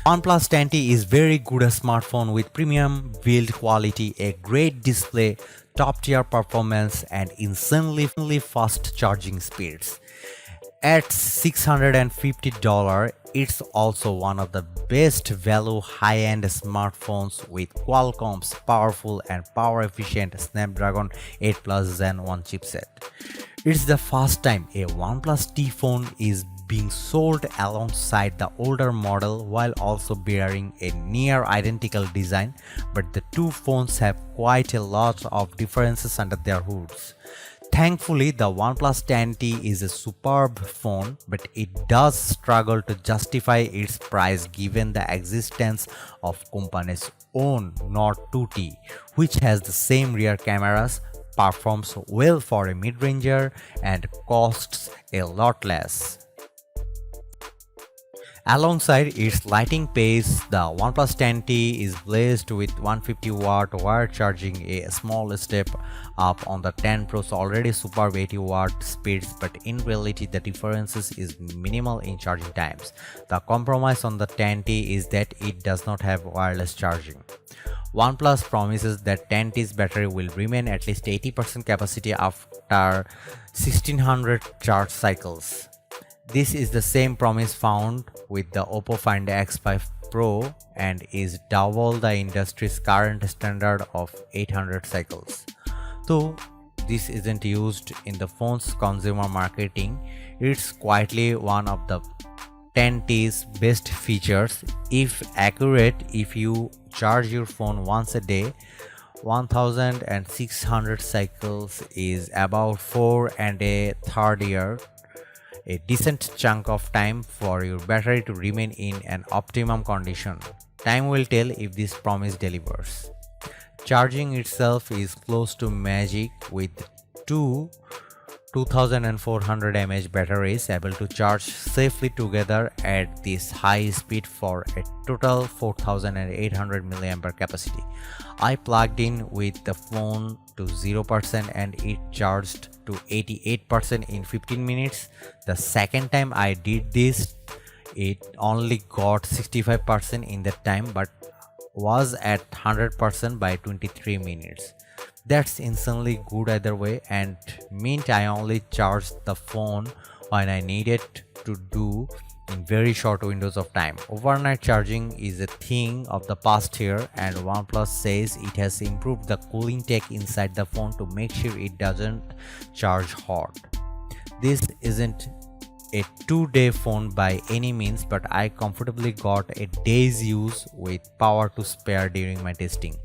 OnePlus 10T is very good smartphone with premium build quality, a great display, top-tier performance, and insanely fast charging speeds. At $650, it's also one of the best value high-end smartphones with Qualcomm's powerful and power-efficient Snapdragon 8 Plus Zen 1 chipset. It's the first time a OnePlus T phone is being sold alongside the older model while also bearing a near identical design, but the two phones have quite a lot of differences under their hoods. Thankfully, the OnePlus 10T is a superb phone, but it does struggle to justify its price given the existence of company's own Note 2T, which has the same rear cameras, performs well for a mid-ranger, and costs a lot less. Alongside its lighting pace, the OnePlus 10T is blessed with 150-watt wired charging, a small step up on the 10 Pro's already superb 80-watt speeds, but in reality the difference is minimal in charging times. The compromise on the 10T is that it does not have wireless charging. OnePlus promises that 10T's battery will remain at least 80% capacity after 1600 charge cycles. This is the same promise found with the Oppo Find X5 Pro and is double the industry's current standard of 800 cycles. Though this isn't used in the phone's consumer marketing, it's quietly one of the 10T's best features. If accurate, if you charge your phone once a day, 1600 cycles is about 4 and a third year, a decent chunk of time for your battery to remain in an optimum condition. Time will tell if this promise delivers. Charging itself is close to magic, with two 2400 mAh batteries able to charge safely together at this high speed for a total 4800 mAh capacity. I plugged in with the phone to 0% and it charged to 88% in 15 minutes. The second time I did this, it only got 65% in that time but was at 100% by 23 minutes. That's insanely good either way, and meant I only charged the phone when I needed to do in very short windows of time. Overnight charging is a thing of the past here, and OnePlus says it has improved the cooling tech inside the phone to make sure it doesn't charge hot. This isn't a 2-day phone by any means, but I comfortably got a day's use with power to spare during my testing.